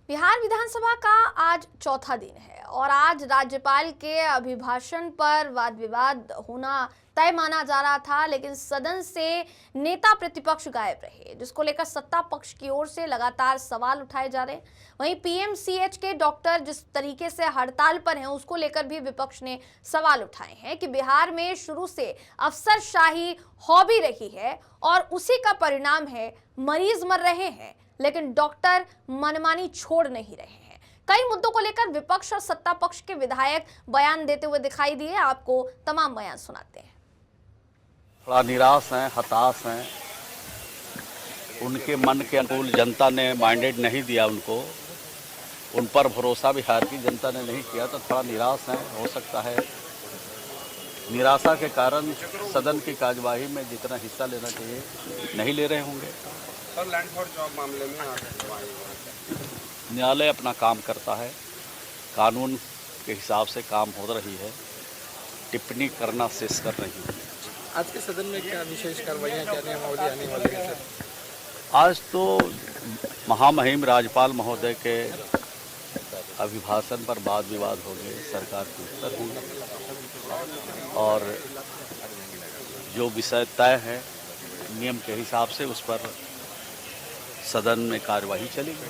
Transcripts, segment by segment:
बिहार विधानसभा का आज चौथा दिन है और आज राज्यपाल के अभिभाषण पर वाद विवाद होना तय माना जा रहा था, लेकिन सदन से नेता प्रतिपक्ष गायब रहे, जिसको लेकर सत्ता पक्ष की ओर से लगातार सवाल उठाए जा रहे हैं। वहीं पीएमसीएच के डॉक्टर जिस तरीके से हड़ताल पर हैं, उसको लेकर भी विपक्ष ने सवाल उठाए हैं कि बिहार में शुरू से अफसरशाही हॉबी रही है और उसी का परिणाम है मरीज मर रहे हैं, लेकिन डॉक्टर मनमानी छोड़ नहीं रहे हैं। कई मुद्दों को लेकर विपक्ष और सत्ता पक्ष के विधायक बयान देते हुए दिखाई दिए। आपको तमाम बयान सुनाते हैं। थोड़ा निराश हैं, हताश हैं। उनके मन के अनुकूल जनता ने मैंडेट नहीं दिया उनको, उन पर भरोसा बिहार की जनता ने नहीं किया, तो थोड़ा निराश हैं। हो सकता है निराशा के कारण सदन की कार्यवाही में जितना हिस्सा लेना चाहिए नहीं ले रहे होंगे। सर, लैंड फॉर जॉब मामले में न्यायालय अपना काम करता है, कानून के हिसाब से काम हो रही है, टिप्पणी करना शेष कर रही है। आज के सदन में क्या विशेष कार्रवाइयाँ, क्या नियमावली आने वाली है सर? आज तो महामहिम राज्यपाल महोदय के अभिभाषण पर वाद विवाद हो गए, सरकार के उत्तर होंगे और जो विषय तय है नियम के हिसाब से उस पर सदन में कार्यवाही चलेगी।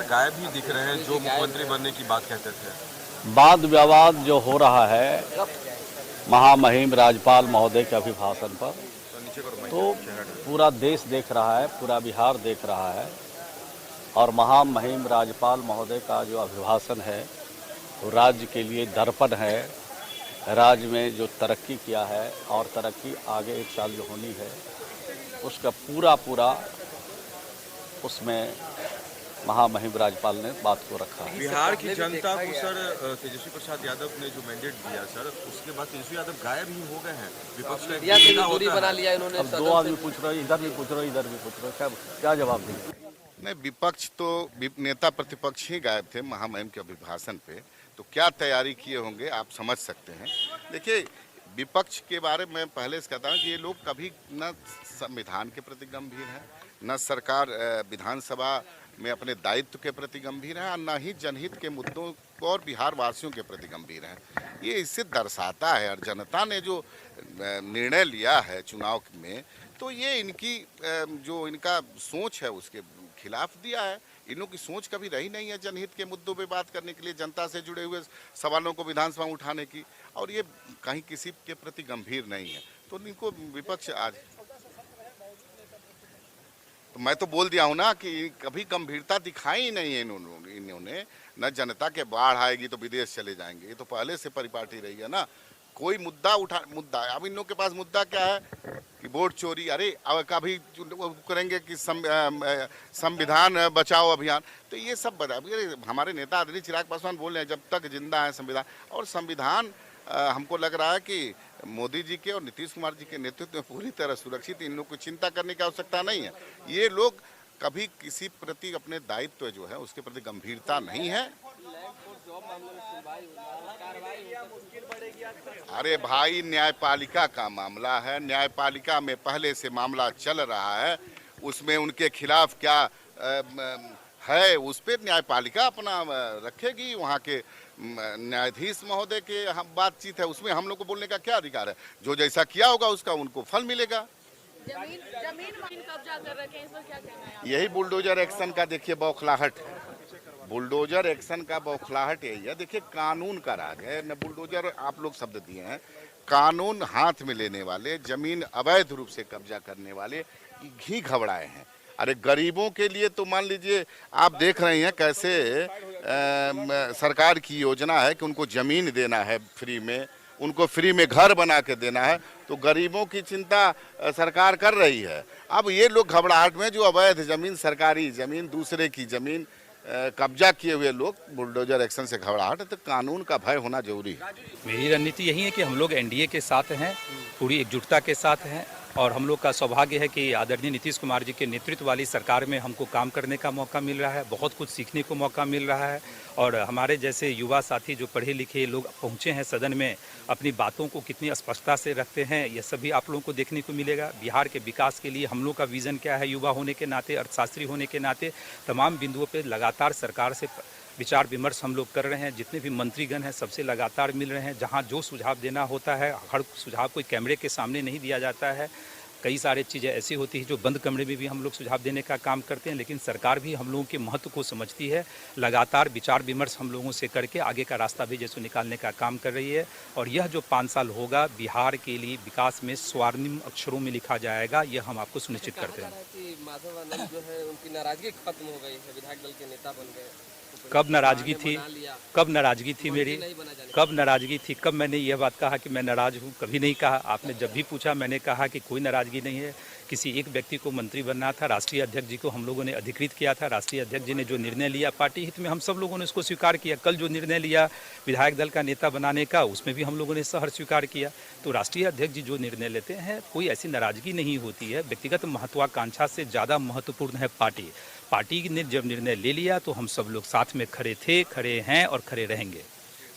गायब ही दिख रहे हैं जो मुख्यमंत्री बनने की बात कहते थे। वाद विवाद जो हो रहा है महामहिम राज्यपाल महोदय के अभिभाषण पर, तो पूरा देश देख रहा है, पूरा बिहार देख रहा है और महामहिम राज्यपाल महोदय का जो अभिभाषण है वो राज्य के लिए दर्पण है। राज्य में जो तरक्की किया है और तरक्की आगे एक साल जो होनी है उसका पूरा उसमें महामहिम राज्यपाल ने बात को रखा। बिहार की जनता को सर तेजस्वी प्रसाद यादव ने जो मैंडेट दिया सर, उसके बाद तेजस्वी यादव गायब ही हो गए हैं। विपक्ष ने दूरी बना लिया इन्होंने। अब दो आदमी पूछ रहे, इधर भी पूछ रहे, इधर भी पूछ रहे, क्या जवाब देंगे? नहीं, विपक्ष तो नेता प्रतिपक्ष ही गायब थे महामहिम के अभिभाषण पे, तो क्या तैयारी किए होंगे आप समझ सकते हैं। देखिए, विपक्ष के बारे में पहले से कहता हूँ कि ये लोग कभी न संविधान के प्रति गंभीर हैं, न सरकार विधानसभा में अपने दायित्व के प्रति गंभीर है और न ही जनहित के मुद्दों को और बिहार वासियों के प्रति गंभीर हैं। ये इससे दर्शाता है और जनता ने जो निर्णय लिया है चुनाव में, तो ये इनकी जो इनका सोच है उसके खिलाफ दिया है। इन लोगों की सोच कभी रही नहीं है जनहित के मुद्दों पे बात करने के लिए, जनता से जुड़े हुए सवालों को विधानसभा में उठाने की, और ये कहीं किसी के प्रति गंभीर नहीं है। तो इनको विपक्ष आज, तो मैं तो बोल दिया हूँ ना कि कभी गंभीरता दिखाई ही नहीं है इन्होंने। न जनता के बाढ़ आएगी तो विदेश चले जाएंगे, ये तो पहले से परिपाटी रही है ना। कोई मुद्दा अब इन लोगों के पास मुद्दा क्या है कि वोट चोरी। अरे अब कभी करेंगे कि संविधान बचाओ अभियान, तो ये सब हमारे नेता आदरणीय चिराग पासवान बोल रहे हैं जब तक जिंदा है संविधान, और संविधान हमको लग रहा है कि मोदी जी के और नीतीश कुमार जी के नेतृत्व में पूरी तरह सुरक्षित। इन लोग को चिंता करने की आवश्यकता नहीं है। ये लोग कभी किसी प्रति अपने दायित्व जो है उसके प्रति गंभीरता नहीं है। अरे भाई, न्यायपालिका का मामला है, न्यायपालिका में पहले से मामला चल रहा है, उसमें उनके खिलाफ क्या है उस पर न्यायपालिका अपना रखेगी। वहाँ के न्यायाधीश महोदय के हम बातचीत है, उसमें हम लोग को बोलने का क्या अधिकार है। जो जैसा किया होगा उसका उनको फल मिलेगा। जमीन कब्जा कर रखे हैं, इस पर क्या कहना है? यही बुलडोजर एक्शन का देखिए बौखलाहट है। बुलडोजर एक्शन का बौखलाहट यही है। देखिए, कानून का राज है न। बुलडोजर आप लोग शब्द दिए हैं, कानून हाथ में लेने वाले, जमीन अवैध रूप से कब्जा करने वाले घी घबराए हैं। अरे गरीबों के लिए तो मान लीजिए आप देख रहे हैं कैसे सरकार की योजना है कि उनको ज़मीन देना है फ्री में, उनको फ्री में घर बना के देना है, तो गरीबों की चिंता सरकार कर रही है। अब ये लोग घबराहट में जो अवैध ज़मीन, सरकारी ज़मीन, दूसरे की ज़मीन कब्जा किए हुए लोग, बुलडोजर एक्शन से घबराहट है, तो कानून का भय होना जरूरी है। मेरी रणनीति यही है कि हम लोग एनडीए के साथ हैं, पूरी एकजुटता के साथ हैं और हम लोग का सौभाग्य है कि आदरणीय नीतीश कुमार जी के नेतृत्व वाली सरकार में हमको काम करने का मौका मिल रहा है, बहुत कुछ सीखने को मौका मिल रहा है। और हमारे जैसे युवा साथी जो पढ़े लिखे लोग पहुँचे हैं सदन में, अपनी बातों को कितनी स्पष्टता से रखते हैं, यह सभी आप लोगों को देखने को मिलेगा। बिहार के विकास के लिए हम लोग का विज़न क्या है, युवा होने के नाते, अर्थशास्त्री होने के नाते तमाम बिंदुओं पर लगातार सरकार से विचार विमर्श हम लोग कर रहे हैं। जितने भी मंत्रीगण हैं सबसे लगातार मिल रहे हैं। जहां जो सुझाव देना होता है, हर सुझाव कोई कैमरे के सामने नहीं दिया जाता है। कई सारी चीज़ें ऐसी होती हैं जो बंद कमरे में भी हम लोग सुझाव देने का काम करते हैं, लेकिन सरकार भी हम लोगों के महत्व को समझती है। लगातार विचार विमर्श हम लोगों से करके आगे का रास्ता भी जैसे निकालने का काम कर रही है। और यह जो 5 साल होगा बिहार के लिए विकास में स्वर्णिम अक्षरों में लिखा जाएगा, यह हम आपको सुनिश्चित करते हैं। माधव आनंद जो है उनकी नाराजगी खत्म हो गई है, विधायक दल के नेता बन गए। कब नाराजगी थी, कब नाराजगी थी मेरी, कब नाराजगी थी, कब मैंने यह बात कहा कि मैं नाराज हूँ? कभी नहीं कहा। आपने जब भी पूछा मैंने कहा कि कोई नाराजगी नहीं है। किसी एक व्यक्ति को मंत्री बनना था, राष्ट्रीय अध्यक्ष जी को हम लोगों ने अधिकृत किया था। राष्ट्रीय अध्यक्ष जी ने जो निर्णय लिया पार्टी हित में, हम सब लोगों ने उसको स्वीकार किया। कल जो निर्णय लिया विधायक दल का नेता बनाने का, उसमें भी हम लोगों ने सहर्ष स्वीकार किया। तो राष्ट्रीय अध्यक्ष जी जो निर्णय लेते हैं, कोई ऐसी नाराजगी नहीं होती है। व्यक्तिगत महत्वाकांक्षा से ज़्यादा महत्वपूर्ण है पार्टी। पार्टी ने जब निर्णय ले लिया तो हम सब लोग साथ में खड़े थे, खड़े हैं और खड़े रहेंगे।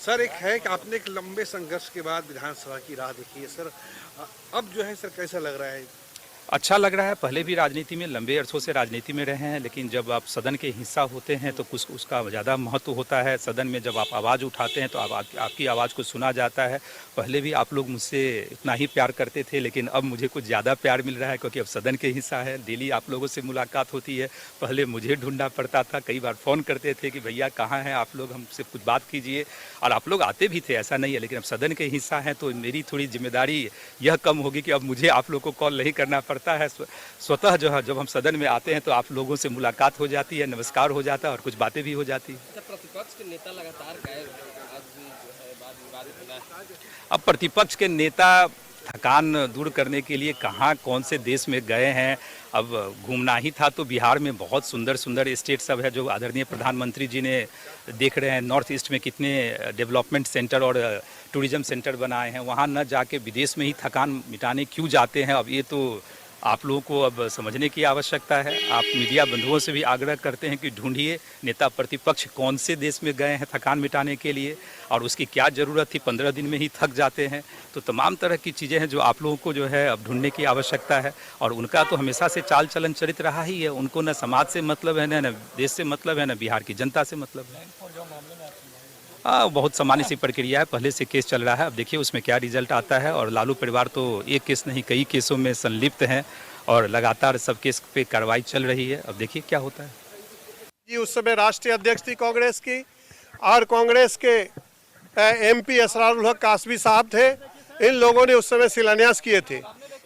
सर, एक है कि आपने एक लंबे संघर्ष के बाद विधानसभा की राह देखी है सर, अब जो है सर कैसा लग रहा है? अच्छा लग रहा है। पहले भी राजनीति में लंबे अरसों से राजनीति में रहे हैं, लेकिन जब आप सदन के हिस्सा होते हैं तो कुछ उसका ज़्यादा महत्व होता है। सदन में जब आप आवाज़ उठाते हैं तो आपकी आवाज़ को सुना जाता है। पहले भी आप लोग मुझसे इतना ही प्यार करते थे, लेकिन अब मुझे कुछ ज़्यादा प्यार मिल रहा है, क्योंकि अब सदन के हिस्सा है। डेली आप लोगों से मुलाकात होती है। पहले मुझे ढूंढना पड़ता था, कई बार फ़ोन करते थे कि भैया कहाँ हैं आप लोग, हमसे कुछ बात कीजिए। और आप लोग आते भी थे, ऐसा नहीं है, लेकिन अब सदन के हिस्सा हैं तो मेरी थोड़ी जिम्मेदारी यह कम होगी कि अब मुझे आप लोग को कॉल नहीं करना पड़ता है। स्वतः जो है जब हम सदन में आते हैं तो आप लोगों से मुलाकात हो जाती है, नमस्कार हो जाता है और कुछ बातें भी हो जाती है। प्रतिपक्ष के नेता लगातार गायब हैं, आज भी जो है बात विवादित होना है। अब प्रतिपक्ष के नेता थकान दूर करने के लिए कहाँ कौन से देश में गए हैं। अब घूमना ही था तो बिहार में बहुत सुंदर सुंदर स्टेट सब है जो आदरणीय प्रधानमंत्री जी ने देख रहे हैं। नॉर्थ ईस्ट में कितने डेवलपमेंट सेंटर और टूरिज्म सेंटर बनाए हैं, वहाँ न जाके विदेश में ही थकान मिटाने क्यों जाते हैं। अब ये तो आप लोगों को अब समझने की आवश्यकता है। आप मीडिया बंधुओं से भी आग्रह करते हैं कि ढूंढिए नेता प्रतिपक्ष कौन से देश में गए हैं थकान मिटाने के लिए और उसकी क्या ज़रूरत थी। 15 दिन में ही थक जाते हैं। तो तमाम तरह की चीज़ें हैं जो आप लोगों को जो है अब ढूंढने की आवश्यकता है। और उनका तो हमेशा से चाल चलन चरित्र रहा ही है। उनको न समाज से मतलब है, न देश से मतलब है, न बिहार की जनता से मतलब है। बहुत सामान्य सी प्रक्रिया है। पहले से केस चल रहा है, अब देखिए उसमें क्या रिजल्ट आता है। और लालू परिवार तो एक केस नहीं कई केसों में संलिप्त हैं और लगातार सब केस पे कार्रवाई चल रही है। अब देखिए क्या होता है। जी, उस समय राष्ट्रीय अध्यक्ष थी कांग्रेस की और कांग्रेस के एमपी असरारुल हक कासवी साहब थे। इन लोगों ने उस समय शिलान्यास किए थे।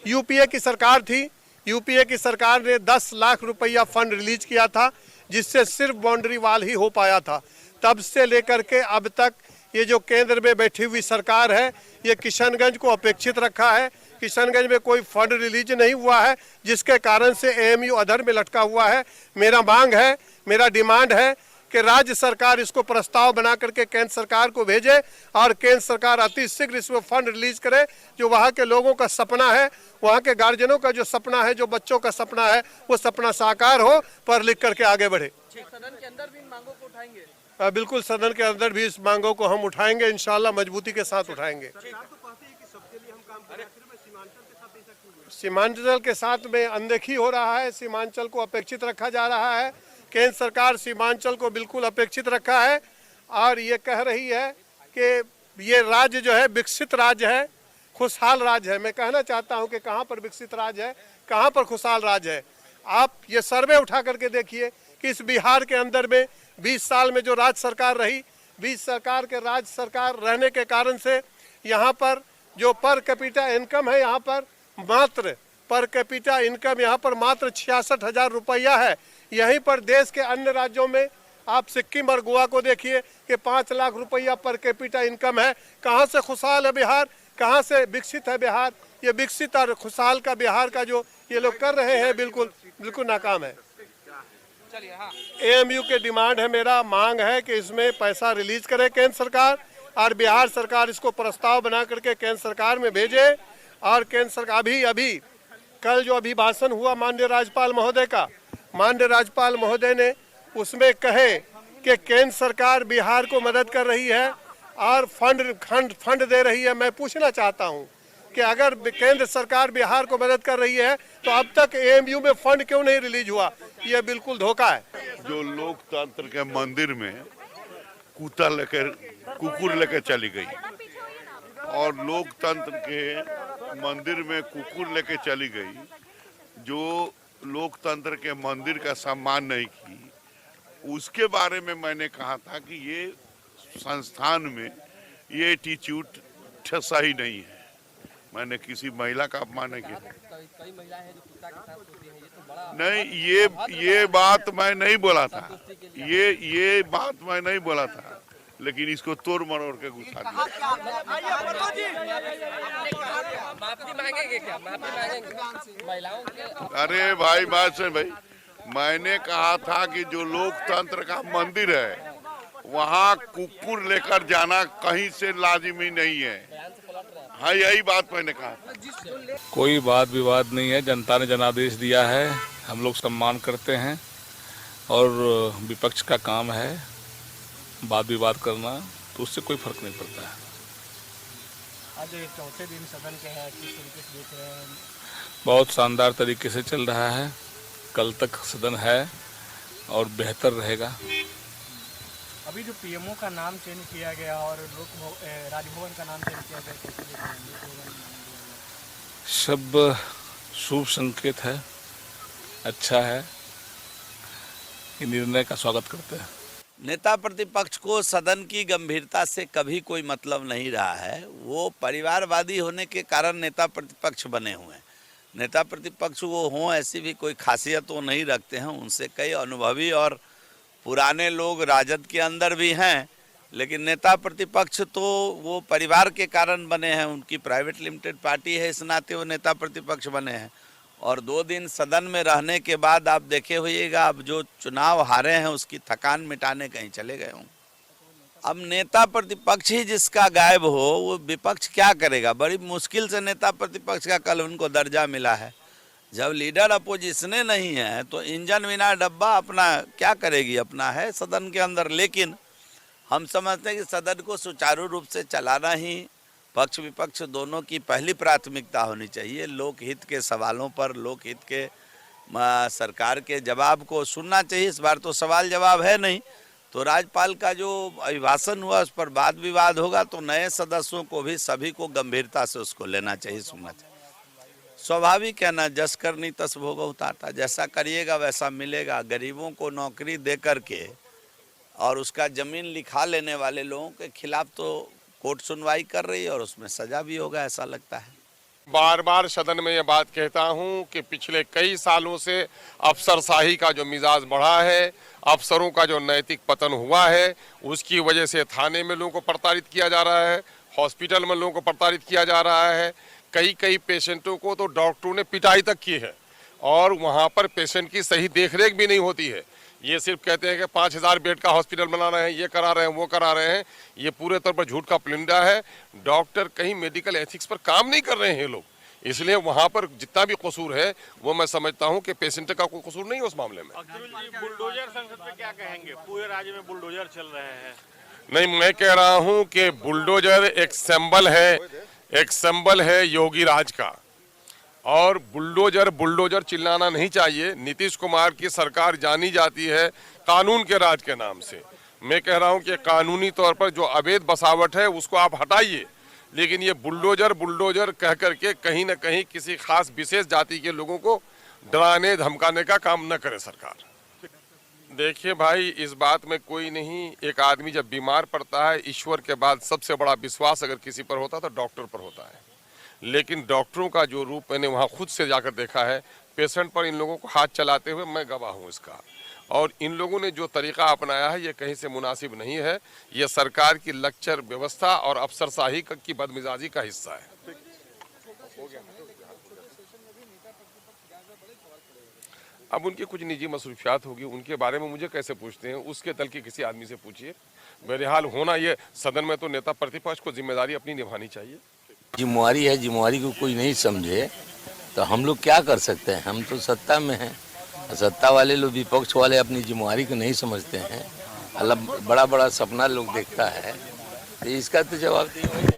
यूपीए की सरकार थी। यूपीए की सरकार ने 10 लाख रुपया फंड रिलीज किया था, जिससे सिर्फ बाउंड्री वाल ही हो पाया था। तब से लेकर के अब तक ये जो केंद्र में बैठी हुई सरकार है, ये किशनगंज को अपेक्षित रखा है। किशनगंज में कोई फंड रिलीज नहीं हुआ है, जिसके कारण से एएमयू अधर में लटका हुआ है। मेरा मांग है, मेरा डिमांड है कि राज्य सरकार इसको प्रस्ताव बना करके केंद्र सरकार को भेजे और केंद्र सरकार अति शीघ्र इसमें फंड रिलीज करे। जो वहाँ के लोगों का सपना है, वहाँ के गार्जियनों का जो सपना है, जो बच्चों का सपना है, वो सपना साकार हो, पढ़ लिख करके आगे बढ़े। सदन के अंदर भी इन मांगों को उठाएंगे? बिल्कुल, सदन के अंदर भी इस मांगों को हम उठाएंगे, इंशाल्लाह मजबूती के साथ उठाएंगे। सीमांचल के साथ में अनदेखी हो रहा है। सीमांचल को अपेक्षित रखा जा रहा है। केंद्र सरकार सीमांचल को बिल्कुल अपेक्षित रखा है और ये कह रही है कि ये राज्य जो है विकसित राज्य है, खुशहाल राज्य है। मैं कहना चाहता हूँ कि कहाँ पर विकसित राज्य है, कहाँ पर खुशहाल राज्य है। आप ये सर्वे उठा करके देखिए कि इस बिहार के अंदर में 20 साल में जो राज्य सरकार रही, 20 सरकार के राज्य सरकार रहने के कारण से यहाँ पर जो पर कैपिटा इनकम है, यहाँ पर मात्र पर कैपिटा इनकम यहाँ पर मात्र 66,000 रुपया है। यहीं पर देश के अन्य राज्यों में आप सिक्किम और गोवा को देखिए कि 5 लाख रुपया पर कैपिटा इनकम है। कहाँ से खुशहाल है बिहार, कहाँ से विकसित है बिहार। ये विकसित और खुशहाल का बिहार का जो ये लोग कर रहे हैं, बिल्कुल बिल्कुल नाकाम है। एएमयू के डिमांड है, मेरा मांग है कि इसमें पैसा रिलीज करे केंद्र सरकार और बिहार सरकार इसको प्रस्ताव बना करके केंद्र सरकार में भेजे और केंद्र सरकार अभी कल जो अभिभाषण हुआ माननीय राज्यपाल महोदय का, माननीय राज्यपाल महोदय ने उसमें कहे कि केंद्र सरकार बिहार को मदद कर रही है और फंड दे रही है। मैं पूछना चाहता हूं कि अगर केंद्र सरकार बिहार को मदद कर रही है तो अब तक एएमयू में फंड क्यों नहीं रिलीज हुआ? यह बिल्कुल धोखा है। जो लोकतंत्र के मंदिर में कुकुर लेकर चली गई और लोकतंत्र के मंदिर में कुकुर लेकर चली गई, जो लोकतंत्र के मंदिर का सम्मान नहीं की, उसके बारे में मैंने कहा था कि ये संस्थान में ये एटीट्यूड सही नहीं है। मैंने किसी महिला का अपमान नहीं किया। नहीं, ये बात मैं नहीं बोला था, ये बात मैं नहीं बोला था, लेकिन इसको तोड़ मरोड़ के घुसा दिया। माफी मांगेंगे क्या? माफी मांगेंगे महिलाओं के? अरे भाई बात सुन भाई, मैंने कहा था कि जो लोकतंत्र का मंदिर है वहाँ कुकुर लेकर जाना कहीं से लाजिमी नहीं है। हाँ, यही बात मैंने कहा। कोई वाद विवाद नहीं है, जनता ने जनादेश दिया है, हम लोग सम्मान करते हैं और विपक्ष का काम है वाद विवाद करना, तो उससे कोई फर्क नहीं पड़ता है। आज चौथे दिन सदन के हैं, किस तरीके से देख रहे हैं? बहुत शानदार तरीके से चल रहा है। कल तक सदन है और बेहतर रहेगा। अभी जो पीएमओ का नाम चेंज किया गया और राजभवन का नाम चेंज किया गया, कैसे देख रहे हैं? सब शुभ संकेत है, अच्छा है, ये निर्णय का स्वागत करते हैं। नेता प्रतिपक्ष को सदन की गंभीरता से कभी कोई मतलब नहीं रहा है। वो परिवारवादी होने के कारण नेता प्रतिपक्ष बने हुए हैं। नेता प्रतिपक्ष वो हों ऐसी भी कोई खासियत वो नहीं रखते हैं। उनसे कई अनुभवी और पुराने लोग राजद के अंदर भी हैं, लेकिन नेता प्रतिपक्ष तो वो परिवार के कारण बने हैं। उनकी प्राइवेट लिमिटेड पार्टी है, इस नाते वो नेता प्रतिपक्ष बने हैं। और 2 दिन सदन में रहने के बाद आप देखे होइएगा, अब जो चुनाव हारे हैं उसकी थकान मिटाने कहीं चले गए हों। अब नेता प्रतिपक्ष ही जिसका गायब हो, वो विपक्ष क्या करेगा? बड़ी मुश्किल से नेता प्रतिपक्ष का कल उनको दर्जा मिला है। जब लीडर अपोजिशन नहीं है तो इंजन बिना डब्बा अपना क्या करेगी? अपना है सदन के अंदर। लेकिन हम समझते हैं कि सदन को सुचारू रूप से चलाना ही पक्ष विपक्ष दोनों की पहली प्राथमिकता होनी चाहिए। लोकहित के सवालों पर, लोकहित के सरकार के जवाब को सुनना चाहिए। इस बार तो सवाल जवाब है नहीं, तो राज्यपाल का जो अभिभाषण हुआ उस पर वाद विवाद होगा, तो नए सदस्यों को भी सभी को गंभीरता से उसको लेना चाहिए, सुनना चाहिए। स्वाभाविक है ना, जस करनी तस भोग उतारता, जैसा करिएगा वैसा मिलेगा। गरीबों को नौकरी दे करके और उसका जमीन लिखा लेने वाले लोगों के खिलाफ तो कोर्ट सुनवाई कर रही है और उसमें सजा भी होगा, ऐसा लगता है। बार बार सदन में ये बात कहता हूं कि पिछले कई सालों से अफसरशाही का जो मिजाज बढ़ा है, अफसरों का जो नैतिक पतन हुआ है, उसकी वजह से थाने में लोगों को प्रताड़ित किया जा रहा है, हॉस्पिटल में लोगों को प्रताड़ित किया जा रहा है। कई पेशेंटों को तो डॉक्टरों ने पिटाई तक की है और वहाँ पर पेशेंट की सही देखरेख भी नहीं होती है। ये सिर्फ कहते हैं कि 5000 बेड का हॉस्पिटल बना रहे हैं, ये करा रहे हैं, वो करा रहे हैं। ये पूरे तौर पर झूठ का पुलिंदा है। डॉक्टर कहीं मेडिकल एथिक्स पर काम नहीं कर रहे हैं लोग, इसलिए वहाँ पर जितना भी कसूर है वो मैं समझता हूँ कि पेशेंट का कोई कसूर नहीं है उस मामले में। बुलडोजर संसद पे क्या कहेंगे? पूरे राज्य में बुलडोजर चल रहे हैं। नहीं, मैं कह रहा हूँ कि बुलडोजर एक सिंबल है योगी राज का, और बुलडोजर चिल्लाना नहीं चाहिए। नीतीश कुमार की सरकार जानी जाती है कानून के राज के नाम से। मैं कह रहा हूं कि कानूनी तौर पर जो अवैध बसावट है उसको आप हटाइए, लेकिन ये बुलडोजर कह करके कहीं न कहीं किसी खास विशेष जाति के लोगों को डराने धमकाने का काम न करे सरकार। देखिए भाई, इस बात में कोई नहीं, एक आदमी जब बीमार पड़ता है, ईश्वर के बाद सबसे बड़ा विश्वास अगर किसी पर होता है तो डॉक्टर पर होता है। लेकिन डॉक्टरों का जो रूप मैंने वहाँ खुद से जाकर देखा है, पेशेंट पर इन लोगों को हाथ चलाते हुए मैं गवाह हूँ इसका। और इन लोगों ने जो तरीका अपनाया है ये कहीं से मुनासिब नहीं है। ये सरकार की लेक्चर व्यवस्था और अफसरशाही की बदमिजाजी का हिस्सा है। अब उनकी कुछ निजी मसरूफियात होगी, उनके बारे में मुझे कैसे पूछते हैं? उसके दल के किसी आदमी से पूछिए। बहरहाल होना ये सदन में तो नेता प्रतिपक्ष को जिम्मेदारी अपनी निभानी चाहिए। जिम्मेवारी है, जिम्मेवारी को कोई नहीं समझे तो हम लोग क्या कर सकते हैं? हम तो सत्ता में हैं, सत्ता वाले लोग, विपक्ष वाले अपनी जिम्मेवारी को नहीं समझते हैं। अल्लाह बड़ा बड़ा सपना लोग देखता है, तो इसका तो जवाब नहीं।